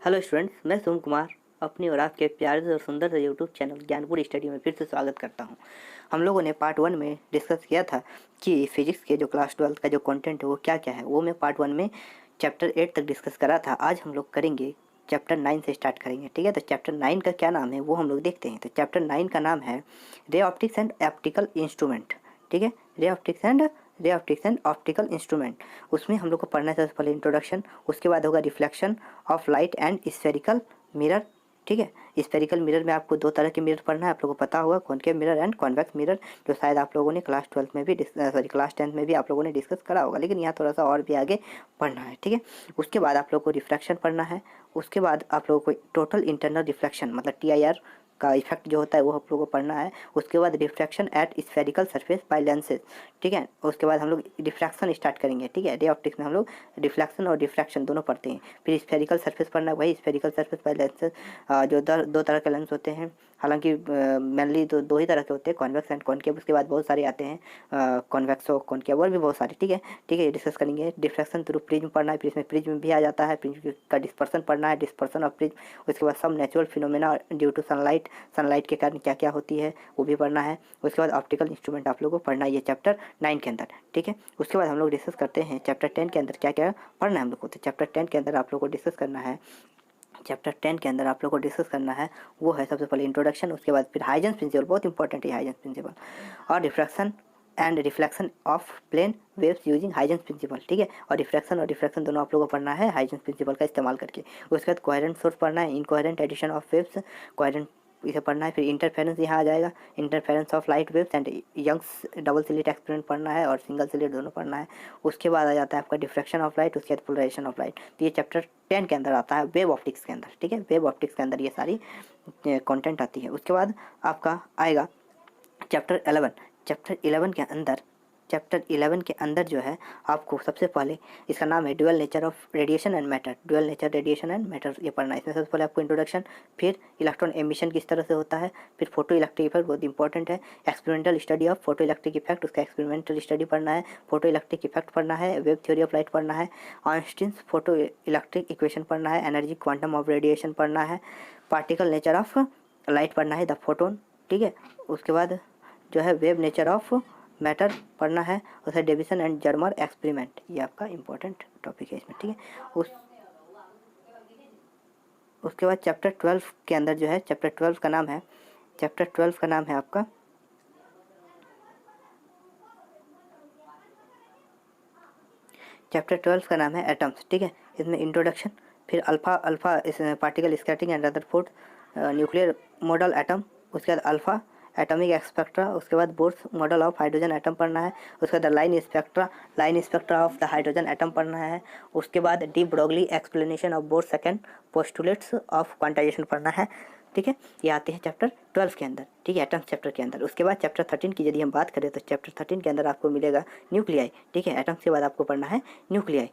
Hello students, मैं सोम कुमार अपनी और आपके प्यारे से और सुंदर से यूट्यूब चैनल ज्ञानपुर स्टडी में फिर से स्वागत करता हूं। हम लोगों ने पार्ट 1 में डिस्कस किया था कि फिजिक्स के जो क्लास 12 का जो कंटेंट है वो क्या क्या है। वो मैं पार्ट 1 में चैप्टर 8 तक डिस्कस करा था। आज हम लोग करेंगे चैप्टर 9 से स्टार्ट करेंगे। ठीक है, तो चैप्टर 9 का क्या नाम है वो हम लोग देखते हैं। तो चैप्टर 9 का नाम है ray optics and optical instrument. ठीक है, ray optics and optical instrument. उसमें हम लोग को पढ़ना है सबसे पहले इंट्रोडक्शन, उसके बाद होगा reflection of light and spherical mirror. ठीक है, स्फेरिकल मिरर में आपको दो तरह के मिरर पढ़ना है, आप लोगों को पता होगा, concave mirror and convex mirror, जो शायद आप लोगों ने क्लास 12 में भी क्लास 10 में भी आप लोगों ने डिस्कस करा होगा, लेकिन यहाँ थोड़ा सा और भी आगे पढ़ना है। ठीक है, उसके बाद आप लोगों को रिफ्रैक्शन पढ़ना है। उसके बाद आप लोगों को टोटल इंटरनल रिफ्लेक्शन मतलब TIR का इफेक्ट जो होता है वो आप लोगों को पढ़ना है। उसके बाद refraction at spherical surface by lenses. ठीक है, उसके बाद हम लोग रिफ्रैक्शन स्टार्ट करेंगे। ठीक है, रे ऑप्टिक्स में हम लोग रिफ्लेक्शन और रिफ्रैक्शन दोनों पढ़ते हैं। फिर स्फेरिकल सरफेस पढ़ना है, वही स्फेरिकल सरफेस बाय लेंसेज, जो दो तरह के लेंस होते हैं। हालांकि मेनली तो दो ही तरह के होते हैं, कॉन्वेक्स एंड कॉनकेव। उसके बाद बहुत सारे आते हैं, कॉन्वेक्सो, कॉनकेव और भी बहुत सारे। ठीक है, ये डिस्कस करेंगे। डिफ्रैक्शन थ्रू प्रिज्म पढ़ना है, फिर इसमें प्रिज्म भी आ जाता है, प्रिज्म का डिस्पर्सन पढ़ना है, डिस्पर्सन ऑफ प्रिज्म। उसके बाद सब natural phenomena due to sunlight, sunlight के कारण क्या क्या होती है वो भी पढ़ना है। उसके बाद ऑप्टिकल इंस्ट्रूमेंट आप लोगों को पढ़ना है, ये चैप्टर 9 के अंदर। ठीक है, उसके बाद हम लोग डिस्कस करते हैं चैप्टर 10 के अंदर क्या क्या पढ़ना है हम लोग को। तो चैप्टर 10 के अंदर आप लोग को डिस्कस करना है, चैप्टर 10 के अंदर आप लोग को डिस्कस करना है वो है सबसे पहले इंट्रोडक्शन, उसके बाद फिर हाइजेंस प्रिंसिपल, बहुत इंपॉर्टेंट है हाइजेंस प्रिंसिपल, और refraction and reflection of plane waves using Huygens principle. ठीक है, और रिफ्रैक्शन दोनों आप लोगों को पढ़ना है हाइजेंस प्रिंसिपल का इस्तेमाल करके। उसके बाद कोहेरेंट सोर्स पढ़ना है, incoherent addition of waves, coherent इसे पढ़ना है। फिर इंटरफेरेंस यहाँ आ जाएगा, interference of light waves and Young's double slit experiment पढ़ना है और सिंगल स्लिट दोनों पढ़ना है। उसके बाद आ जाता है आपका डिफ्रैक्शन ऑफ लाइट, उसके बाद पोलराइजेशन ऑफ लाइट। तो ये चैप्टर 10 के अंदर आता है, वेव ऑप्टिक्स के अंदर। ठीक है, वेव ऑप्टिक्स के अंदर ये सारी कंटेंट आती है। उसके बाद आपका आएगा चैप्टर 11। चैप्टर 11 के अंदर जो है आपको सबसे पहले, इसका नाम है dual nature of radiation and matter, dual nature radiation and matter, ये पढ़ना है। इसमें सबसे पहले आपको इंट्रोडक्शन, फिर इलेक्ट्रॉन एमिशन किस तरह से होता है, फिर फोटो इलेक्ट्रिक इफेक्ट बहुत इंपॉर्टेंट है, experimental study of photo electric effect, उसका एक्सपेरिमेंटल स्टडी पढ़ना है, फोटो इलेक्ट्रिक इफेक्ट पढ़ना है, वेव थ्योरी ऑफ लाइट पढ़ना है, आइंस्टीन्स फोटो इलेक्ट्रिक इक्वेशन पढ़ना है, एनर्जी क्वांटम ऑफ रेडिएशन पढ़ना है, पार्टिकल नेचर ऑफ लाइट पढ़ना है, द फोटोन। ठीक है, उसके बाद जो है वेव नेचर ऑफ मैटर पढ़ना है, उसे डेविसन एंड जर्मर एक्सपेरिमेंट, ये आपका इंपॉर्टेंट टॉपिक है इसमें। ठीक है, उसके बाद चैप्टर 12 के अंदर जो है, चैप्टर 12 का नाम है, चैप्टर 12 का नाम है आपका चैप्टर 12 का नाम है एटम्स। ठीक है, इसमें इंट्रोडक्शन, फिर अल्फा इस particle scattering and Rutherford nuclear model atom, उसके बाद अल्फा एटॉमिक स्पेक्ट्रा, उसके बाद Bohr's model of hydrogen atom पढ़ना है, उसके बाद line spectra of the hydrogen atom पढ़ना है, उसके बाद de Broglie explanation of bore second postulates of quantization पढ़ना है। ठीक है, ये आते हैं चैप्टर 12 के अंदर। ठीक है, एटम्स चैप्टर के अंदर। उसके बाद चैप्टर 13 की यदि हम बात करें तो चैप्टर 13 के अंदर आपको मिलेगा न्यूक्लियाई। ठीक है, एटम्स के बाद आपको पढ़ना है न्यूक्लियाई।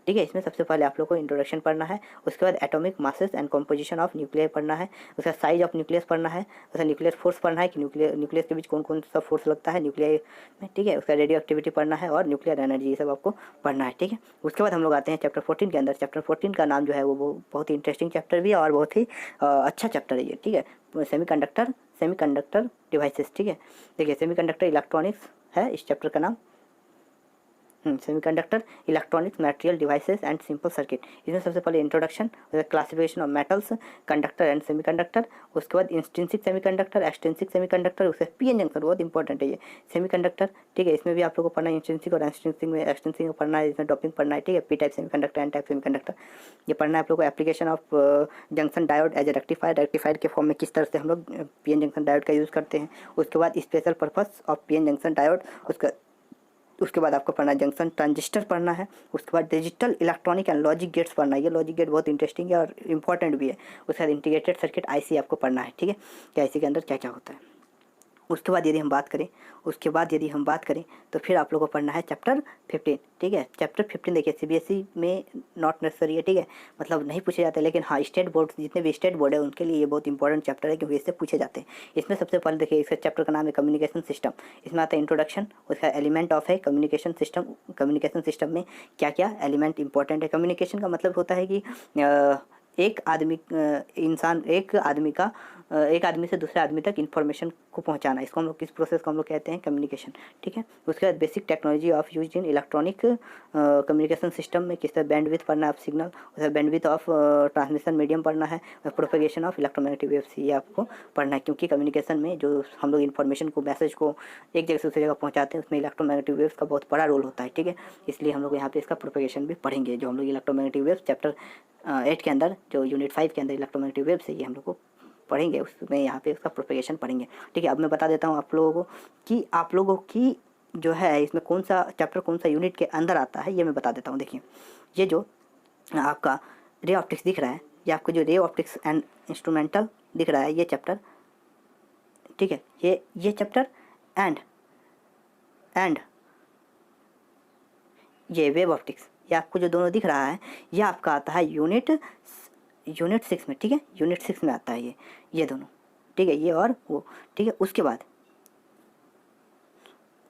ठीक है, इसमें सबसे पहले आप लोग को इंट्रोडक्शन पढ़ना है, उसके बाद atomic masses and composition of nuclear पढ़ना है, उसका साइज ऑफ न्यूक्लियस पढ़ना है, उसका न्यूक्लियर फोर्स पढ़ना है कि न्यूक्लियस के बीच कौन कौन सा फोर्स लगता है न्यूक्लियर में। ठीक है, उसका रेडियो एक्टिविटी पढ़ना है और न्यूक्लियर एनर्जी, ये सब आपको पढ़ना है। ठीक है, उसके बाद हम लोग आते हैं चैप्टर 14 के अंदर। चैप्टर 14 का नाम जो है वो बहुत ही इंटरेस्टिंग चैप्टर भी है और बहुत ही अच्छा चैप्टर है ये। ठीक है, सेमीकंडक्टर डिवाइसेस। ठीक है, देखिए सेमीकंडक्टर इलेक्ट्रॉनिक्स है इस चैप्टर का नाम, semiconductor electronics material devices and simple circuit. इसमें सबसे पहले introduction, classification of metals, conductor and semiconductor, उसके बाद इंस्ट्रिंसिक सेमीकंडक्टर, एक्सट्रिंसिक सेमीकंडक्टर, उसके पीएन जंक्शन, बहुत इंपॉर्टेंट है ये सेमीकंडक्टर। ठीक है, इसमें भी आप लोगों को पढ़ना है इंस्ट्रिंसिक और एक्सट्रिंसिक में पढ़ना है, इसमें डोपिंग पढ़ना है। ठीक है, P type semiconductor, N type semiconductor, ये पढ़ना है आप लोगों को। Application of junction diode as a rectifier के फॉर्म में किस तरह से हम लोग पीएन जंक्शन डायोड का यूज़ करते हैं। उसके बाद special purpose of PN junction diode, उसके बाद आपको पढ़ना है जंक्शन ट्रांजिस्टर पढ़ना है, उसके बाद digital electronic and logic gates पढ़ना है। ये लॉजिक गेट बहुत इंटरेस्टिंग है और इंपॉर्टेंट भी है। उसके बाद इंटीग्रेटेड सर्किट आईसी आपको पढ़ना है। ठीक है, कि आईसी के अंदर क्या क्या होता है। उसके बाद यदि हम बात करें तो फिर आप लोगों को पढ़ना है चैप्टर 15, ठीक है। चैप्टर 15 देखिए सीबीएसई में नॉट नेसेसरी है, ठीक है, मतलब नहीं पूछे जाते, लेकिन हाँ स्टेट बोर्ड, जितने भी स्टेट बोर्ड है उनके लिए ये बहुत इंपॉर्टेंट चैप्टर है, क्योंकि इससे पूछे जाते हैं। इसमें सबसे पहले देखिए इसका चैप्टर का नाम है कम्युनिकेशन सिस्टम। इसमें आता है इंट्रोडक्शन, उसका एलिमेंट ऑफ है कम्युनिकेशन सिस्टम। कम्युनिकेशन सिस्टम में क्या क्या एलिमेंट इंपॉर्टेंट है। कम्युनिकेशन का मतलब होता है कि एक आदमी से दूसरे आदमी तक इन्फॉर्मेशन को पहुंचाना, इसको हम लोग, किस प्रोसेस को हम लोग कहते हैं कम्युनिकेशन, ठीक है। उसके बाद basic technology of use in electronic communication system में किस तरह बैंडविड्थ पढ़ना है, सिग्नल, उसका बैंडविड्थ ऑफ ट्रांसमिशन मीडियम पढ़ना है, प्रोपेगेशन ऑफ इलेक्ट्रोमैग्नेटिक वेव्स ये आपको पढ़ना है, क्योंकि कम्युनिकेशन में जो हम लोग इन्फॉर्मेशन को, मैसेज को एक जगह से दूसरी जगह पहुँचाते हैं, उसमें इलेक्ट्रोमैग्नेटिक वेव्स का बहुत बड़ा रोल होता है, ठीक है। इसलिए हम लोग यहाँ पे इसका प्रोपेगेशन भी पढ़ेंगे, जो हम लोग इलेक्ट्रोमैग्नेटिक वेव्स चैप्टर 8 के अंदर, जो यूनिट 5 के अंदर इलेक्ट्रोमैग्नेटिक वेव्स है, ये हम लोग को पढ़ेंगे, उसमें यहाँ पे उसका प्रोपेगेशन पढ़ेंगे, ठीक है। अब मैं बता देता हूँ आप लोगों की जो है इसमें कौन सा चैप्टर कौन सा यूनिट के अंदर आता है, ये मैं बता देता हूँ। देखिए ये जो आपका रे ऑप्टिक्स दिख रहा है, ये आपको जो रे ऑप्टिक्स एंड इंस्ट्रूमेंटल दिख रहा है, ये चैप्टर, ठीक है, ये चैप्टर एंड ये वेव ऑप्टिक्स, ये आपको जो दोनों दिख रहा है, ये आपका आता है यूनिट 6 में, ठीक है, यूनिट 6 में आता है ये दोनों, ठीक है, ये और वो, ठीक है।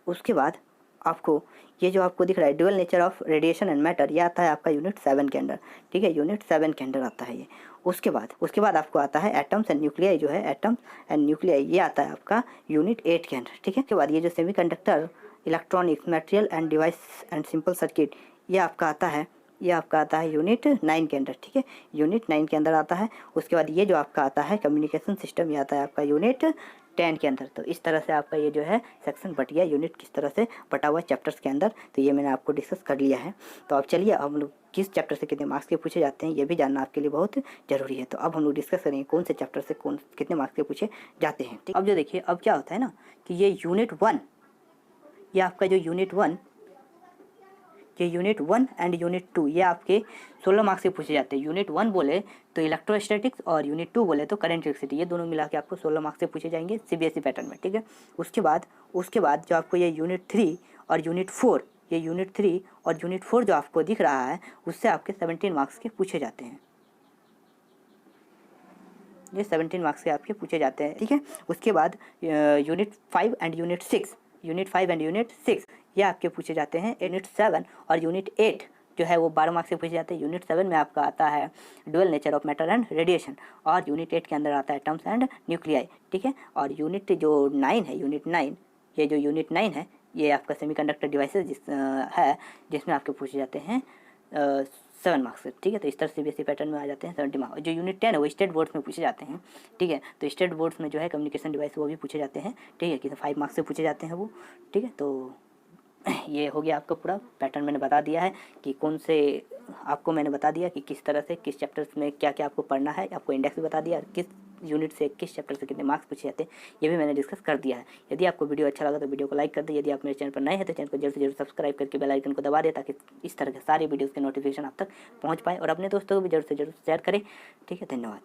उसके बाद आपको ये जो आपको दिख रहा है dual nature of radiation and matter, ये आता है आपका यूनिट 7 के अंदर, ठीक है, यूनिट 7 के अंदर आता है ये। उसके बाद आपको आता है एटम्स एंड न्यूक्लियाई, जो है एटम्स एंड न्यूक्लियाई, ये आता है आपका यूनिट 8 के अंदर, ठीक है। उसके बाद ये जो semiconductor, electronics, material and device and simple circuit, ये आपका आता है यूनिट 9 के अंदर, ठीक है, यूनिट 9 के अंदर आता है। उसके बाद ये जो आपका आता है कम्युनिकेशन सिस्टम, ये आता है आपका यूनिट 10 के अंदर। तो इस तरह से आपका ये जो है सेक्शन बट गया, यूनिट किस तरह से बटा हुआ चैप्टर्स के अंदर, तो ये मैंने आपको डिस्कस कर लिया है। तो अब चलिए हम लोग किस चैप्टर से कितने मार्क्स के पूछे जाते हैं, ये भी जानना आपके लिए बहुत ज़रूरी है। तो अब हम लोग डिस्कस करेंगे कौन से चैप्टर से कितने मार्क्स के पूछे जाते हैं, ठीक। अब जो देखिए, अब क्या होता है ना कि ये यूनिट 1, ये आपका जो यूनिट 1 एंड यूनिट 2, ये आपके 16 मार्क्स से पूछे जाते हैं। यूनिट 1 बोले तो इलेक्ट्रोस्टैटिक्स और यूनिट 2 बोले तो करंट इलेक्ट्रिसिटी, ये दोनों मिला के आपको 16 मार्क्स से पूछे जाएंगे सीबीएसई पैटर्न में, ठीक है। उसके बाद जो आपको ये यूनिट 3 और यूनिट 4, ये यूनिट 3 और यूनिट 4 जो आपको दिख रहा है, उससे आपके 17 मार्क्स के पूछे जाते हैं, ये 17 मार्क्स के आपके पूछे जाते हैं, ठीक है। उसके बाद यूनिट 5 एंड यूनिट 6, ये आपके पूछे जाते हैं। यूनिट 7 और यूनिट 8 जो है वो 12 मार्क्स से पूछे जाते हैं। यूनिट 7 में आपका आता है dual nature of matter and radiation, और यूनिट 8 के अंदर आता है टर्म्स एंड न्यूक्लियाई, ठीक है। और यूनिट जो 9 है, यूनिट 9, ये जो यूनिट 9 है, ये आपका सेमीकंडक्टर डिवाइसेस जिसमें आपके पूछे जाते हैं 7 मार्क्स से, ठीक है। तो इस तरह सीबीएसई पैटर्न में आ जाते हैं 70 मार्क्स। जो यूनिट 10 है वो स्टेट बोर्ड्स में पूछे जाते हैं, ठीक है। तो स्टेट बोर्ड्स में जो है कम्युनिकेशन डिवाइस वो भी पूछे जाते हैं, ठीक है, कि 5 मार्क्स से पूछे जाते हैं वो, ठीक है। तो ये हो गया आपका पूरा पैटर्न, मैंने बता दिया है कि आपको मैंने बता दिया कि किस तरह से किस चैप्टर्स में क्या क्या आपको पढ़ना है, आपको इंडेक्स भी बता दिया, किस यूनिट से किस चैप्टर से कितने मार्क्स पूछे जाते हैं, ये भी मैंने डिस्कस कर दिया है। यदि आपको वीडियो अच्छा लगा तो वीडियो को लाइक कर दे। यदि आप मेरे चैनल पर नए हैं तो चैनल को जल्द से जल्द सब्सक्राइब करके बेल आइकन को दबा दे, ताकि इस तरह के सारे वीडियोज़ के नोटिफिकेशन आप तक पहुँच पाए, और अपने दोस्तों को भी जल्द से जल्द शेयर करें, ठीक है। धन्यवाद।